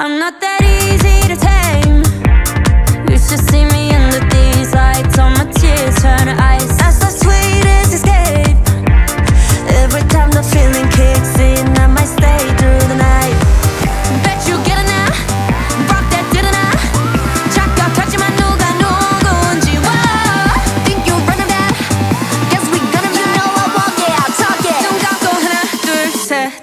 I'm not that easy to tame. You should see me under these lights. All my tears turn to ice. That's the sweetest escape. Every time the feeling kicks in, I might stay through the night. Bet you get it now. Rock that didn't I? 착각하지만 누가 누군지. Whoa. Think you're running bad? Guess we gonna. You know I walk it, I'll talk it. 눈 감고 하나 둘 셋.